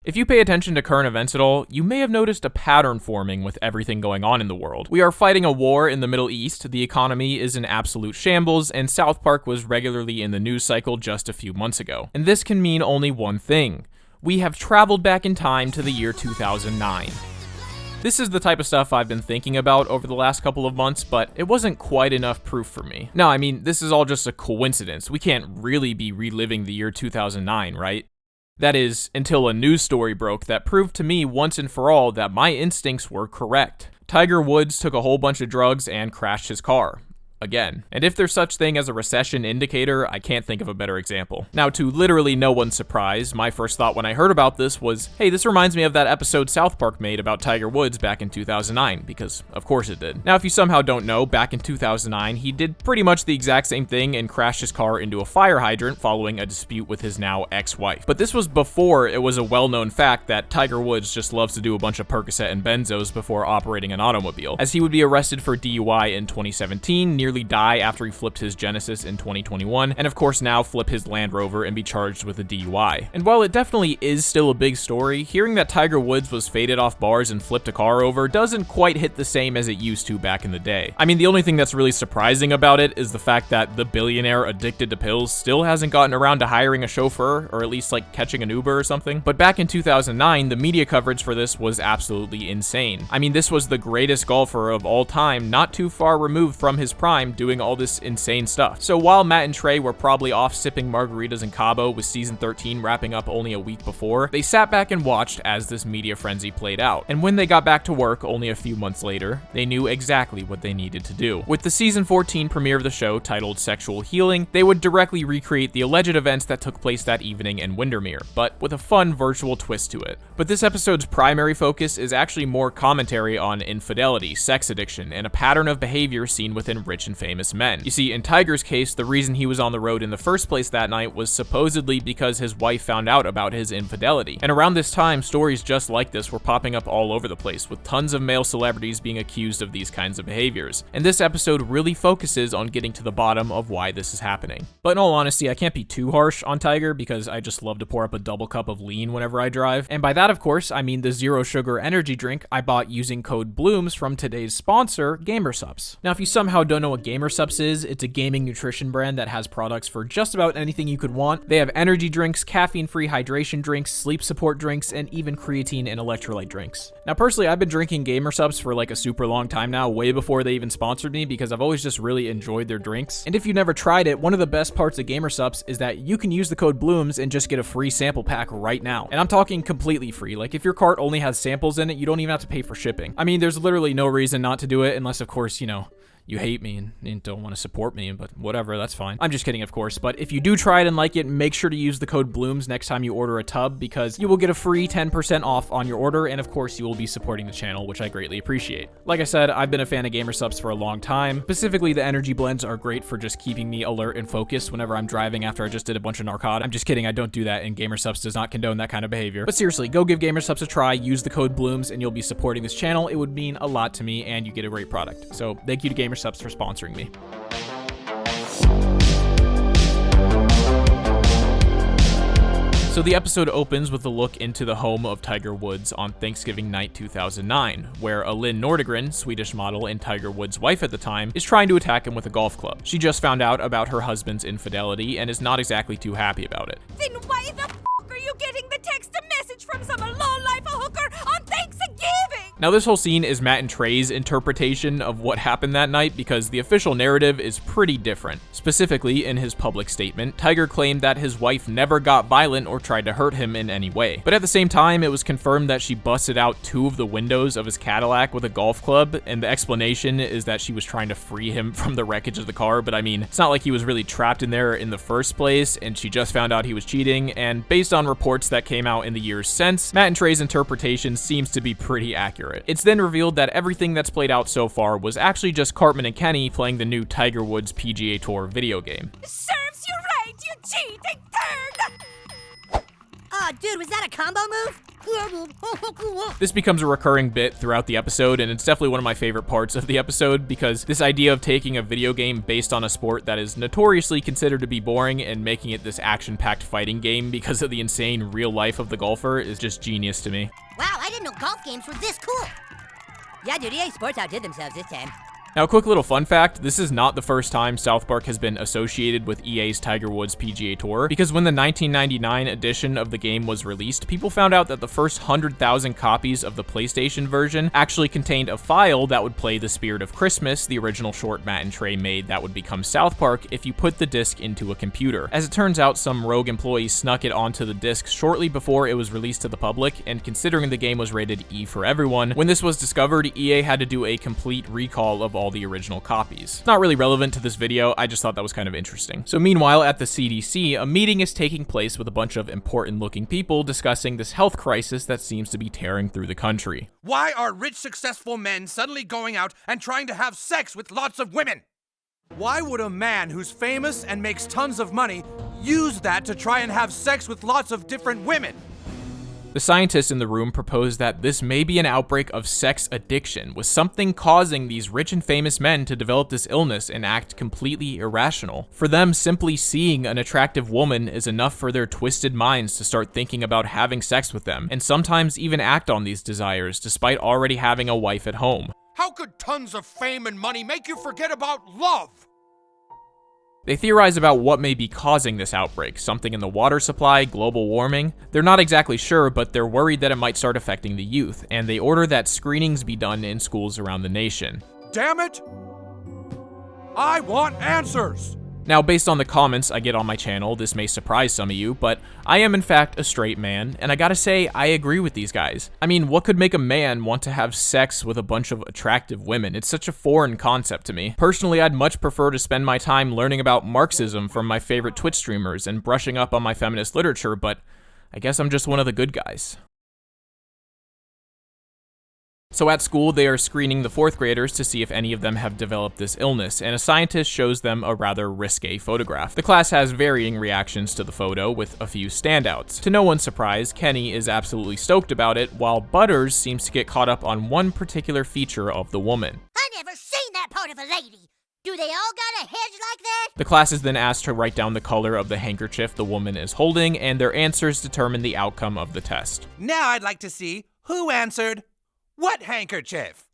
If you pay attention to current events at all, you may have noticed a pattern forming with everything going on in the world. We are fighting a war in the Middle East, the economy is in absolute shambles, and South Park was regularly in the news cycle just a few months ago. And this can mean only one thing. We have traveled back in time to the year 2009. This is the type of stuff I've been thinking about over the last couple of months, but it wasn't quite enough proof for me. No, I mean, this is all just a coincidence. We can't really be reliving the year 2009, right? That is, until a news story broke that proved to me once and for all that my instincts were correct. Tiger Woods took a whole bunch of drugs and crashed his car. Again. And if there's such thing as a recession indicator, I can't think of a better example. Now, to literally no one's surprise, my first thought when I heard about this was, hey, this reminds me of that episode South Park made about Tiger Woods back in 2009, because of course it did. Now, if you somehow don't know, back in 2009, he did pretty much the exact same thing and crashed his car into a fire hydrant following a dispute with his now ex-wife. But this was before it was a well-known fact that Tiger Woods just loves to do a bunch of Percocet and benzos before operating an automobile, as he would be arrested for DUI in 2017, nearly die after he flipped his Genesis in 2021, and of course now flip his Land Rover and be charged with a DUI. And while it definitely is still a big story, hearing that Tiger Woods was faded off bars and flipped a car over doesn't quite hit the same as it used to back in the day. I mean, the only thing that's really surprising about it is the fact that the billionaire addicted to pills still hasn't gotten around to hiring a chauffeur, or at least like catching an Uber or something. But back in 2009, the media coverage for this was absolutely insane. I mean, this was the greatest golfer of all time, not too far removed from his prime, doing all this insane stuff. So while Matt and Trey were probably off sipping margaritas in Cabo with season 13 wrapping up only a week before, they sat back and watched as this media frenzy played out. And when they got back to work only a few months later, they knew exactly what they needed to do. With the season 14 premiere of the show titled Sexual Healing, they would directly recreate the alleged events that took place that evening in Windermere, but with a fun virtual twist to it. But this episode's primary focus is actually more commentary on infidelity, sex addiction, and a pattern of behavior seen within rich and famous men. You see, in Tiger's case, the reason he was on the road in the first place that night was supposedly because his wife found out about his infidelity. And around this time, stories just like this were popping up all over the place, with tons of male celebrities being accused of these kinds of behaviors. And this episode really focuses on getting to the bottom of why this is happening. But in all honesty, I can't be too harsh on Tiger because I just love to pour up a double cup of lean whenever I drive. And by that, of course, I mean the zero sugar energy drink I bought using code BLOOMS from today's sponsor, GamerSupps. Now, if you somehow don't know what GamerSupps is, it's a gaming nutrition brand that has products for just about anything you could want. They have energy drinks, caffeine-free hydration drinks, sleep support drinks, and even creatine and electrolyte drinks. Now, personally, I've been drinking GamerSupps for like a super long time now, way before they even sponsored me, because I've always just really enjoyed their drinks. And if you've never tried it, one of the best parts of GamerSupps is that you can use the code BLOOMS and just get a free sample pack right now. And I'm talking completely free. Like, if your cart only has samples in it, you don't even have to pay for shipping. I mean, there's literally no reason not to do it unless, of course, you know, you hate me and don't want to support me, but whatever, that's fine. I'm just kidding, of course, but if you do try it and like it, make sure to use the code BLOOMS next time you order a tub, because you will get a free 10% off on your order, and of course, you will be supporting the channel, which I greatly appreciate. Like I said, I've been a fan of GamerSupps for a long time. Specifically, the energy blends are great for just keeping me alert and focused whenever I'm driving after I just did a bunch of narcotics. I'm just kidding, I don't do that, and GamerSupps does not condone that kind of behavior. But seriously, go give GamerSupps a try, use the code BLOOMS, and you'll be supporting this channel. It would mean a lot to me, and you get a great product. So thank you to GamerSupps for sponsoring me. So the episode opens with a look into the home of Tiger Woods on Thanksgiving night 2009, where Alin Nordegren, Swedish model and Tiger Woods' wife at the time, is trying to attack him with a golf club. She just found out about her husband's infidelity and is not exactly too happy about it. Then why the f*** are you getting the text message from some lowlife hooker on Thanksgiving? Now, this whole scene is Matt and Trey's interpretation of what happened that night, because the official narrative is pretty different. Specifically, in his public statement, Tiger claimed that his wife never got violent or tried to hurt him in any way. But at the same time, it was confirmed that she busted out 2 of the windows of his Cadillac with a golf club, and the explanation is that she was trying to free him from the wreckage of the car. But I mean, it's not like he was really trapped in there in the first place, and she just found out he was cheating. And based on reports that came out in the years since, Matt and Trey's interpretation seems to be pretty accurate. It's then revealed that everything that's played out so far was actually just Cartman and Kenny playing the new Tiger Woods PGA Tour video game. Serves you right, you cheating turd! Oh, dude, was that a combo move? This becomes a recurring bit throughout the episode, and it's definitely one of my favorite parts of the episode, because this idea of taking a video game based on a sport that is notoriously considered to be boring and making it this action-packed fighting game because of the insane real life of the golfer is just genius to me. Wow, I didn't know golf games were this cool. Yeah, dude, EA Sports outdid themselves this time. Now, a quick little fun fact, this is not the first time South Park has been associated with EA's Tiger Woods PGA Tour, because when the 1999 edition of the game was released, people found out that the first 100,000 copies of the PlayStation version actually contained a file that would play The Spirit of Christmas, the original short Matt and Trey made that would become South Park, if you put the disc into a computer. As it turns out, some rogue employees snuck it onto the disc shortly before it was released to the public, and considering the game was rated E for everyone, when this was discovered, EA had to do a complete recall of all the original copies. It's not really relevant to this video, I just thought that was kind of interesting. So meanwhile, at the CDC, a meeting is taking place with a bunch of important looking people discussing this health crisis that seems to be tearing through the country. Why are rich, successful men suddenly going out and trying to have sex with lots of women? Why would a man who's famous and makes tons of money use that to try and have sex with lots of different women? The scientists in the room propose that this may be an outbreak of sex addiction, with something causing these rich and famous men to develop this illness and act completely irrational. For them, simply seeing an attractive woman is enough for their twisted minds to start thinking about having sex with them, and sometimes even act on these desires despite already having a wife at home. How could tons of fame and money make you forget about love? They theorize about what may be causing this outbreak, something in the water supply, global warming. They're not exactly sure, but they're worried that it might start affecting the youth, and they order that screenings be done in schools around the nation. Damn it! I want answers! Now, based on the comments I get on my channel, this may surprise some of you, but I am in fact a straight man, and I gotta say, I agree with these guys. I mean, what could make a man want to have sex with a bunch of attractive women? It's such a foreign concept to me. Personally, I'd much prefer to spend my time learning about Marxism from my favorite Twitch streamers and brushing up on my feminist literature, but I guess I'm just one of the good guys. So at school, they are screening the 4th graders to see if any of them have developed this illness, and a scientist shows them a rather risque photograph. The class has varying reactions to the photo, with a few standouts. To no one's surprise, Kenny is absolutely stoked about it, while Butters seems to get caught up on one particular feature of the woman. I never seen that part of a lady. Do they all got a head like that? The class is then asked to write down the color of the handkerchief the woman is holding, and their answers determine the outcome of the test. Now I'd like to see who answered what handkerchief?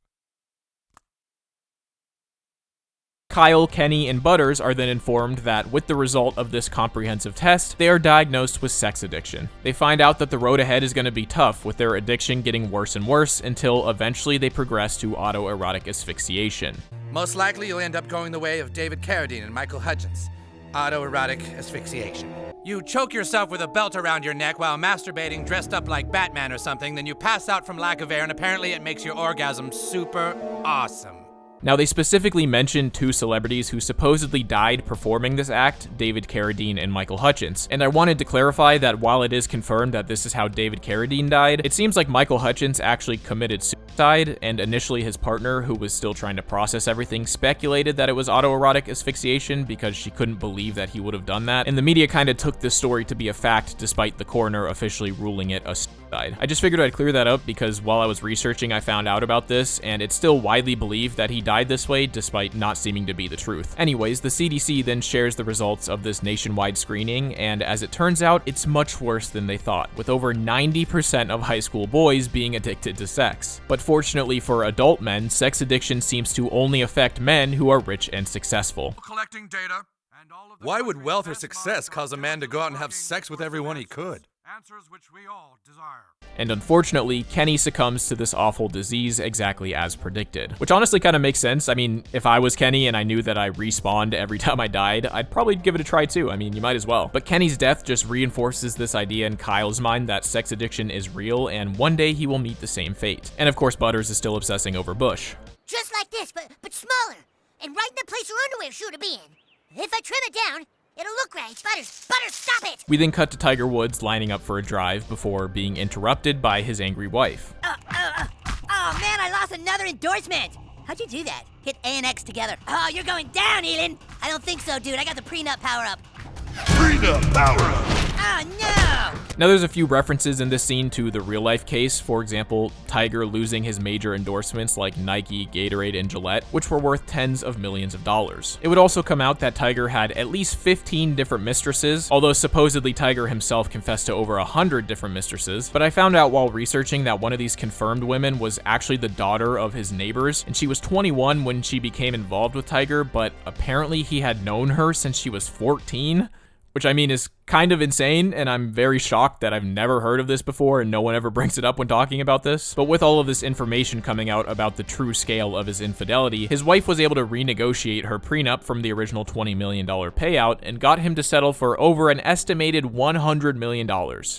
Kyle, Kenny, and Butters are then informed that with the result of this comprehensive test, they are diagnosed with sex addiction. They find out that the road ahead is going to be tough, with their addiction getting worse and worse until eventually they progress to autoerotic asphyxiation. Most likely you'll end up going the way of David Carradine and Michael Hutchins. Autoerotic asphyxiation. You choke yourself with a belt around your neck while masturbating dressed up like Batman or something, then you pass out from lack of air, and apparently it makes your orgasm super awesome. Now, they specifically mention 2 celebrities who supposedly died performing this act, David Carradine and Michael Hutchins. And I wanted to clarify that while it is confirmed that this is how David Carradine died, it seems like Michael Hutchins actually committed suicide, and initially his partner, who was still trying to process everything, speculated that it was autoerotic asphyxiation because she couldn't believe that he would have done that. And the media kind of took this story to be a fact despite the coroner officially ruling it a suicide. I just figured I'd clear that up because while I was researching, I found out about this, and it's still widely believed that he died this way despite not seeming to be the truth. Anyways, the CDC then shares the results of this nationwide screening, and as it turns out, it's much worse than they thought, with over 90% of high school boys being addicted to sex. But fortunately for adult men, sex addiction seems to only affect men who are rich and successful. Collecting data. Why would wealth or success cause a man to go out and have sex with everyone he could? Answers which we all desire. And unfortunately, Kenny succumbs to this awful disease exactly as predicted. Which honestly kind of makes sense. I mean, if I was Kenny and I knew that I respawned every time I died, I'd probably give it a try too. I mean, you might as well. But Kenny's death just reinforces this idea in Kyle's mind that sex addiction is real, and one day he will meet the same fate. And of course, Butters is still obsessing over Bush. Just like this, but smaller. And right in the place your underwear should have been. If I trim it down, it'll look right. Butters, stop it! We then cut to Tiger Woods lining up for a drive before being interrupted by his angry wife. Oh man, I lost another endorsement! How'd you do that? Hit A and X together. Oh, you're going down, Elin! I don't think so, dude. I got the prenup power-up. Prenup power-up! Oh no! Now, there's a few references in this scene to the real-life case. For example, Tiger losing his major endorsements like Nike, Gatorade, and Gillette, which were worth tens of millions of dollars. It would also come out that Tiger had at least 15 different mistresses, although supposedly Tiger himself confessed to over 100 different mistresses. But I found out while researching that one of these confirmed women was actually the daughter of his neighbors, and she was 21 when she became involved with Tiger, but apparently he had known her since she was 14, which I mean is kind of insane, and I'm very shocked that I've never heard of this before and no one ever brings it up when talking about this. But with all of this information coming out about the true scale of his infidelity, his wife was able to renegotiate her prenup from the original $20 million payout and got him to settle for over an estimated $100 million.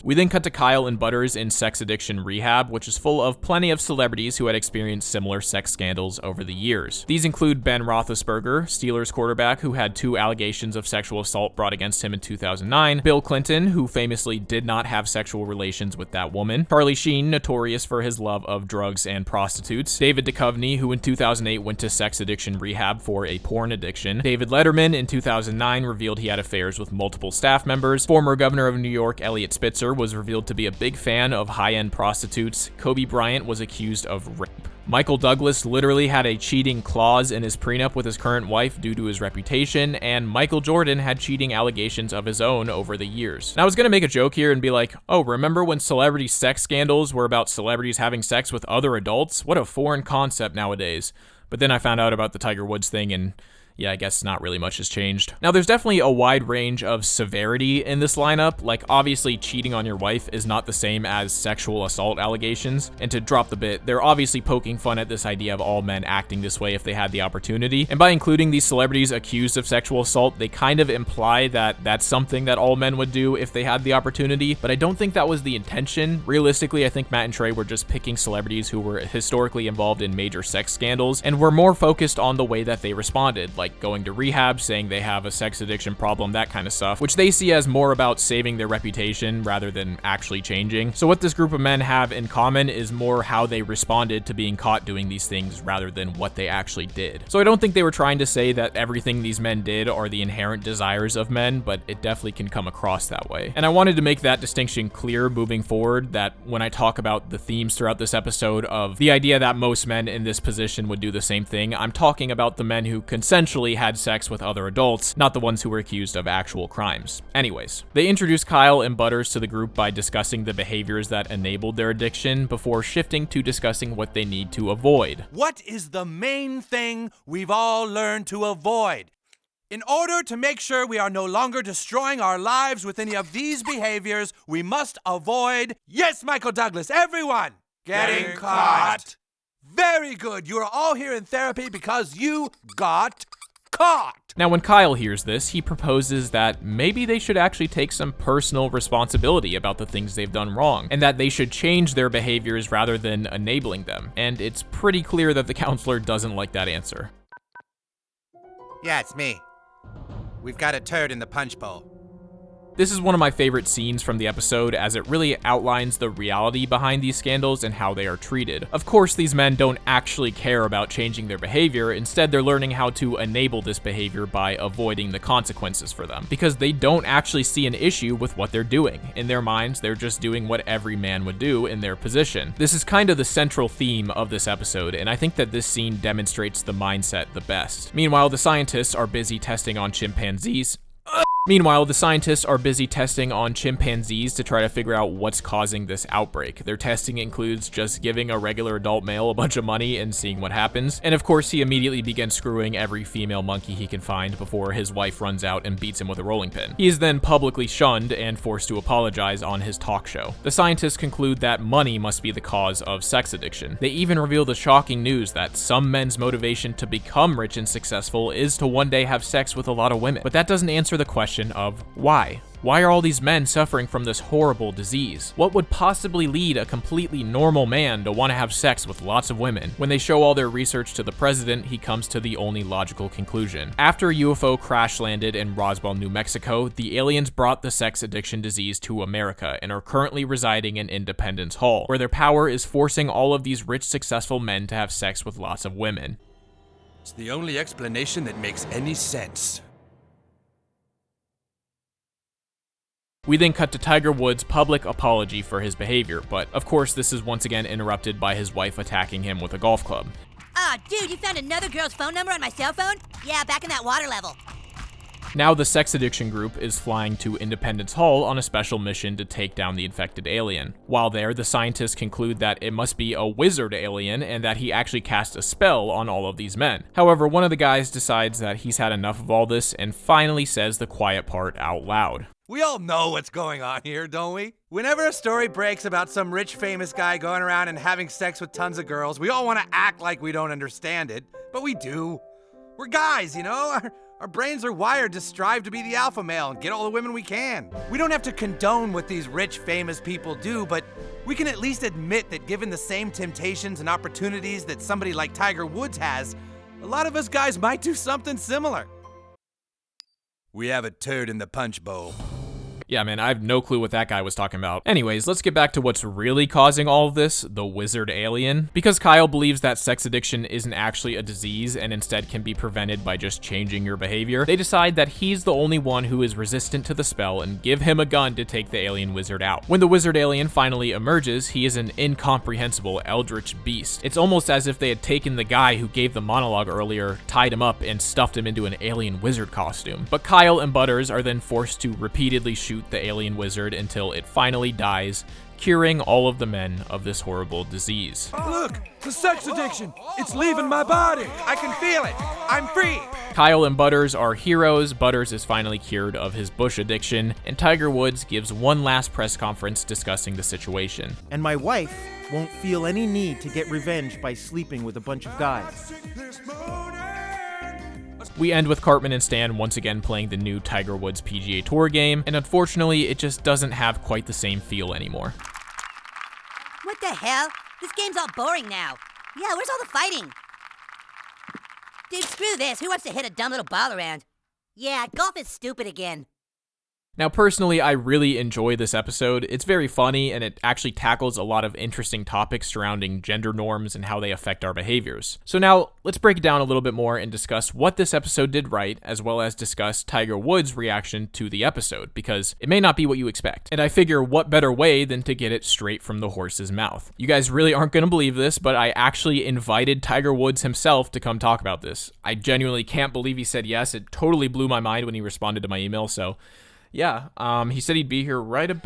We then cut to Kyle and Butters in sex addiction rehab, which is full of plenty of celebrities who had experienced similar sex scandals over the years. These include Ben Roethlisberger, Steelers quarterback, who had 2 allegations of sexual assault brought against him in 2009, Bill Clinton, who famously did not have sexual relations with that woman, Charlie Sheen, notorious for his love of drugs and prostitutes, David Duchovny, who in 2008 went to sex addiction rehab for a porn addiction, David Letterman in 2009 revealed he had affairs with multiple staff members, former governor of New York Eliot Spitzer was revealed to be a big fan of high-end prostitutes, Kobe Bryant was accused of rape. Michael Douglas literally had a cheating clause in his prenup with his current wife due to his reputation, and Michael Jordan had cheating allegations of his own over the years. And I was gonna make a joke here and be like, oh, remember when celebrity sex scandals were about celebrities having sex with other adults? What a foreign concept nowadays. But then I found out about the Tiger Woods thing, and yeah, I guess not really much has changed. Now, there's definitely a wide range of severity in this lineup. Like, obviously, cheating on your wife is not the same as sexual assault allegations. And to drop the bit, they're obviously poking fun at this idea of all men acting this way if they had the opportunity. And by including these celebrities accused of sexual assault, they kind of imply that that's something that all men would do if they had the opportunity. But I don't think that was the intention. Realistically, I think Matt and Trey were just picking celebrities who were historically involved in major sex scandals and were more focused on the way that they responded, like going to rehab, saying they have a sex addiction problem, that kind of stuff, which they see as more about saving their reputation rather than actually changing. So what this group of men have in common is more how they responded to being caught doing these things rather than what they actually did. So I don't think they were trying to say that everything these men did are the inherent desires of men, but it definitely can come across that way. And I wanted to make that distinction clear moving forward, that when I talk about the themes throughout this episode of the idea that most men in this position would do the same thing, I'm talking about the men who consensually had sex with other adults, not the ones who were accused of actual crimes. Anyways, they introduced Kyle and Butters to the group by discussing the behaviors that enabled their addiction before shifting to discussing what they need to avoid. What is the main thing we've all learned to avoid? In order to make sure we are no longer destroying our lives with any of these behaviors, we must avoid, yes, Michael Douglas, everyone, getting caught. Very good. You are all here in therapy because you got caught. Now, when Kyle hears this, he proposes that maybe they should actually take some personal responsibility about the things they've done wrong, and that they should change their behaviors rather than enabling them. And it's pretty clear that the counselor doesn't like that answer. Yeah, it's me. We've got a turd in the punch bowl. This is one of my favorite scenes from the episode, as it really outlines the reality behind these scandals and how they are treated. Of course, these men don't actually care about changing their behavior. Instead, they're learning how to enable this behavior by avoiding the consequences for them, because they don't actually see an issue with what they're doing. In their minds, they're just doing what every man would do in their position. This is kind of the central theme of this episode, and I think that this scene demonstrates the mindset the best. Meanwhile, the scientists are busy testing on chimpanzees to try to figure out what's causing this outbreak. Their testing includes just giving a regular adult male a bunch of money and seeing what happens. And of course, he immediately begins screwing every female monkey he can find before his wife runs out and beats him with a rolling pin. He is then publicly shunned and forced to apologize on his talk show. The scientists conclude that money must be the cause of sex addiction. They even reveal the shocking news that some men's motivation to become rich and successful is to one day have sex with a lot of women. But that doesn't answer the question of why. Why are all these men suffering from this horrible disease? What would possibly lead a completely normal man to want to have sex with lots of women? When they show all their research to the president, he comes to the only logical conclusion. After a UFO crash landed in Roswell, New Mexico, the aliens brought the sex addiction disease to America and are currently residing in Independence Hall, where their power is forcing all of these rich, successful men to have sex with lots of women. It's the only explanation that makes any sense. We then cut to Tiger Woods' public apology for his behavior, but of course this is once again interrupted by his wife attacking him with a golf club. Aw, dude, you found another girl's phone number on my cell phone? Yeah, back in that water level. Now the sex addiction group is flying to Independence Hall on a special mission to take down the infected alien. While there, the scientists conclude that it must be a wizard alien and that he actually cast a spell on all of these men. However, one of the guys decides that he's had enough of all this and finally says the quiet part out loud. We all know what's going on here, don't we? Whenever a story breaks about some rich famous guy going around and having sex with tons of girls, we all want to act like we don't understand it, but we do. We're guys, you know? Our brains are wired to strive to be the alpha male and get all the women we can. We don't have to condone what these rich, famous people do, but we can at least admit that given the same temptations and opportunities that somebody like Tiger Woods has, a lot of us guys might do something similar. We have a turd in the punch bowl. Yeah, man, I have no clue what that guy was talking about. Anyways, let's get back to what's really causing all of this, the wizard alien. Because Kyle believes that sex addiction isn't actually a disease and instead can be prevented by just changing your behavior, they decide that he's the only one who is resistant to the spell and give him a gun to take the alien wizard out. When the wizard alien finally emerges, he is an incomprehensible eldritch beast. It's almost as if they had taken the guy who gave the monologue earlier, tied him up, and stuffed him into an alien wizard costume. But Kyle and Butters are then forced to repeatedly shoot the alien wizard until it finally dies, curing all of the men of this horrible disease. Look, the sex addiction, it's leaving my body. I can feel it. I'm free. Kyle and Butters are heroes. Butters is finally cured of his bush addiction, and Tiger Woods gives one last press conference discussing the situation. And my wife won't feel any need to get revenge by sleeping with a bunch of guys. We end with Cartman and Stan once again playing the new Tiger Woods PGA Tour game, and unfortunately, it just doesn't have quite the same feel anymore. What the hell? This game's all boring now. Yeah, where's all the fighting? Dude, screw this. Who wants to hit a dumb little ball around? Yeah, golf is stupid again. Now, personally, I really enjoy this episode. It's very funny, and it actually tackles a lot of interesting topics surrounding gender norms and how they affect our behaviors. So now, let's break it down a little bit more and discuss what this episode did right, as well as discuss Tiger Woods' reaction to the episode, because it may not be what you expect. And I figure what better way than to get it straight from the horse's mouth. You guys really aren't going to believe this, but I actually invited Tiger Woods himself to come talk about this. I genuinely can't believe he said yes. It totally blew my mind when he responded to my email, so yeah, he said he'd be here right about.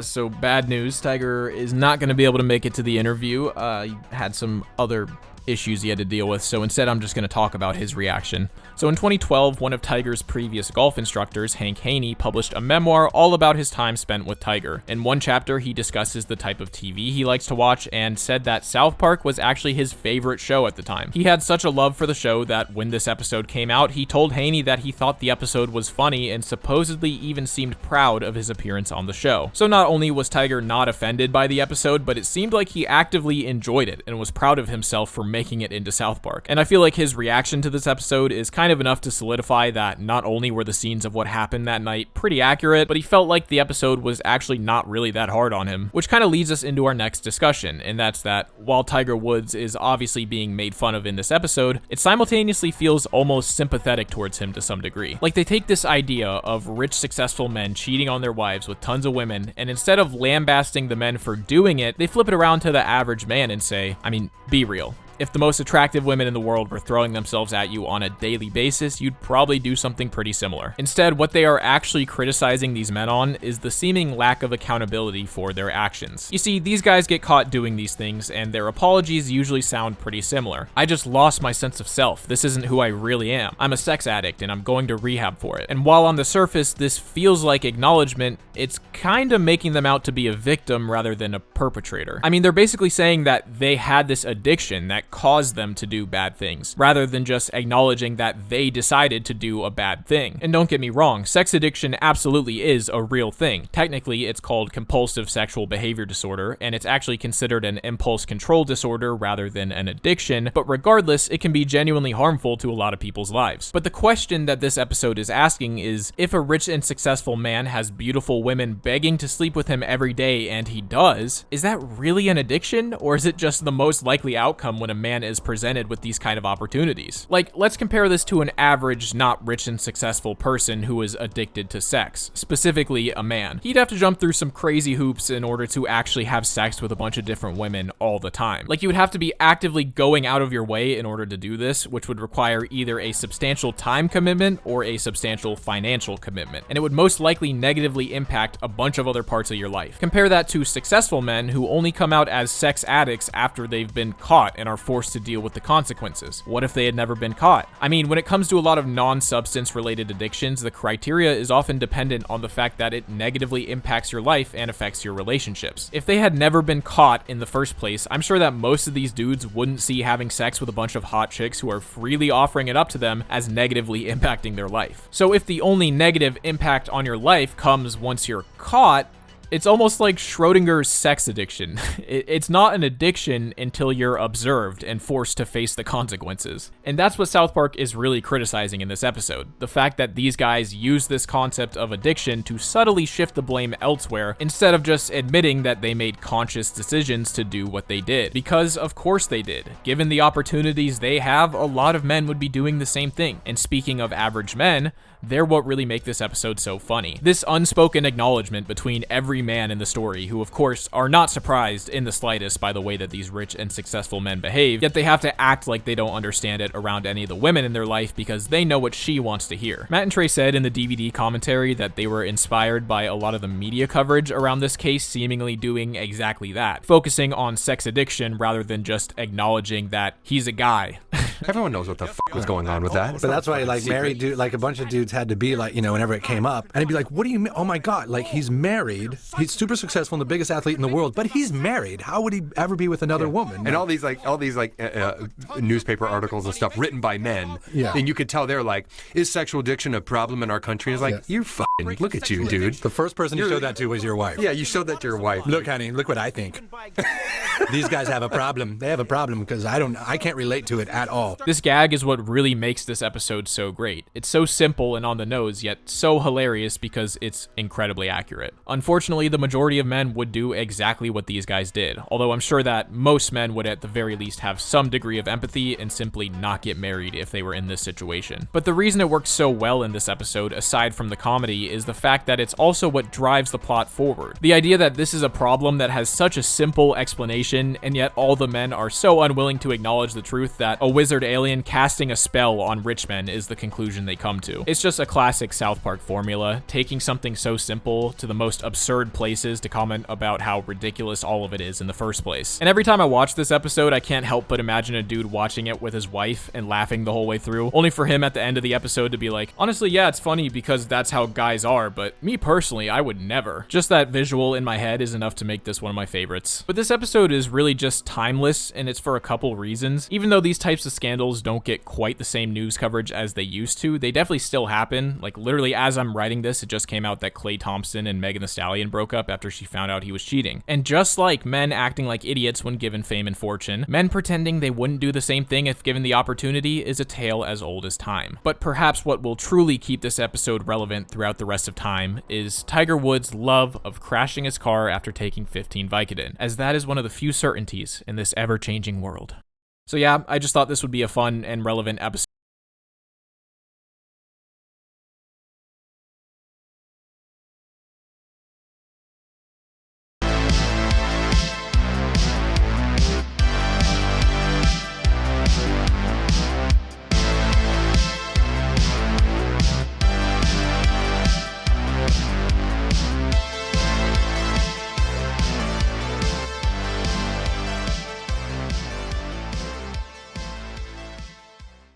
So bad news, Tiger is not going to be able to make it to the interview. He had some other issues he had to deal with, so instead I'm just going to talk about his reaction. So in 2012, one of Tiger's previous golf instructors, Hank Haney, published a memoir all about his time spent with Tiger. In one chapter, he discusses the type of TV he likes to watch and said that South Park was actually his favorite show at the time. He had such a love for the show that when this episode came out, he told Haney that he thought the episode was funny and supposedly even seemed proud of his appearance on the show. So not only was Tiger not offended by the episode, but it seemed like he actively enjoyed it and was proud of himself for making it into South Park. And I feel like his reaction to this episode is kind of enough to solidify that not only were the scenes of what happened that night pretty accurate, but he felt like the episode was actually not really that hard on him, which kind of leads us into our next discussion, and that's that while Tiger Woods is obviously being made fun of in this episode, it simultaneously feels almost sympathetic towards him to some degree. Like they take this idea of rich, successful men cheating on their wives with tons of women, and instead of lambasting the men for doing it, they flip it around to the average man and say, I mean, be real. If the most attractive women in the world were throwing themselves at you on a daily basis, you'd probably do something pretty similar. Instead, what they are actually criticizing these men on is the seeming lack of accountability for their actions. You see, these guys get caught doing these things, and their apologies usually sound pretty similar. I just lost my sense of self. This isn't who I really am. I'm a sex addict, and I'm going to rehab for it. And while on the surface, this feels like acknowledgement, it's kind of making them out to be a victim rather than a perpetrator. I mean, they're basically saying that they had this addiction that can't cause them to do bad things, rather than just acknowledging that they decided to do a bad thing. And don't get me wrong, sex addiction absolutely is a real thing. Technically, it's called compulsive sexual behavior disorder, and it's actually considered an impulse control disorder rather than an addiction, but regardless, it can be genuinely harmful to a lot of people's lives. But the question that this episode is asking is, if a rich and successful man has beautiful women begging to sleep with him every day, and he does, is that really an addiction, or is it just the most likely outcome when a man is presented with these kind of opportunities? Like, let's compare this to an average, not rich and successful person who is addicted to sex, specifically a man. He'd have to jump through some crazy hoops in order to actually have sex with a bunch of different women all the time. Like, you would have to be actively going out of your way in order to do this, which would require either a substantial time commitment or a substantial financial commitment, and it would most likely negatively impact a bunch of other parts of your life. Compare that to successful men who only come out as sex addicts after they've been caught and are forced to deal with the consequences. What if they had never been caught? I mean, when it comes to a lot of non-substance related addictions, the criteria is often dependent on the fact that it negatively impacts your life and affects your relationships. If they had never been caught in the first place, I'm sure that most of these dudes wouldn't see having sex with a bunch of hot chicks who are freely offering it up to them as negatively impacting their life. So if the only negative impact on your life comes once you're caught, it's almost like Schrodinger's sex addiction. It's not an addiction until you're observed and forced to face the consequences. And that's what South Park is really criticizing in this episode. The fact that these guys use this concept of addiction to subtly shift the blame elsewhere instead of just admitting that they made conscious decisions to do what they did. Because of course they did. Given the opportunities they have, a lot of men would be doing the same thing. And speaking of average men, they're what really make this episode so funny. This unspoken acknowledgement between every man in the story, who of course are not surprised in the slightest by the way that these rich and successful men behave, yet they have to act like they don't understand it around any of the women in their life because they know what she wants to hear. Matt and Trey said in the DVD commentary that they were inspired by a lot of the media coverage around this case seemingly doing exactly that, focusing on sex addiction rather than just acknowledging that he's a guy. Everyone knows what the fuck was going on with that. But that's why, like, married dude, like a bunch of dudes had to be like, you know, whenever it came up, and he'd be like, "What do you mean? Oh my God! Like, he's married. He's super successful and the biggest athlete in the world, but he's married. How would he ever be with another woman?" And all these newspaper articles and stuff written by men. Yeah. And you could tell they're like, "Is sexual addiction a problem in our country?" And it's like, "You fucking look at you, dude." The first person you showed that to was your wife. Yeah, you showed that to your wife. Look, honey, look what I think. These guys have a problem. They have a problem because I can't relate to it at all. This gag is what really makes this episode so great. It's so simple and on the nose, yet so hilarious because it's incredibly accurate. Unfortunately, the majority of men would do exactly what these guys did, although I'm sure that most men would at the very least have some degree of empathy and simply not get married if they were in this situation. But the reason it works so well in this episode, aside from the comedy, is the fact that it's also what drives the plot forward. The idea that this is a problem that has such a simple explanation, and yet all the men are so unwilling to acknowledge the truth that a wizard alien casting a spell on rich men is the conclusion they come to. It's just a classic South Park formula, taking something so simple to the most absurd places to comment about how ridiculous all of it is in the first place. And every time I watch this episode, I can't help but imagine a dude watching it with his wife and laughing the whole way through, only for him at the end of the episode to be like, "Honestly, yeah, it's funny because that's how guys are, but me personally, I would never." Just that visual in my head is enough to make this one of my favorites. But this episode is really just timeless, and it's for a couple reasons. Even though these types of scandals don't get quite the same news coverage as they used to, they definitely still happen. Like, literally as I'm writing this, it just came out that Klay Thompson and Megan Thee Stallion broke up after she found out he was cheating. And just like men acting like idiots when given fame and fortune, men pretending they wouldn't do the same thing if given the opportunity is a tale as old as time. But perhaps what will truly keep this episode relevant throughout the rest of time is Tiger Woods' love of crashing his car after taking 15 vicodin, as that is one of the few certainties in this ever-changing world. So yeah, I just thought this would be a fun and relevant episode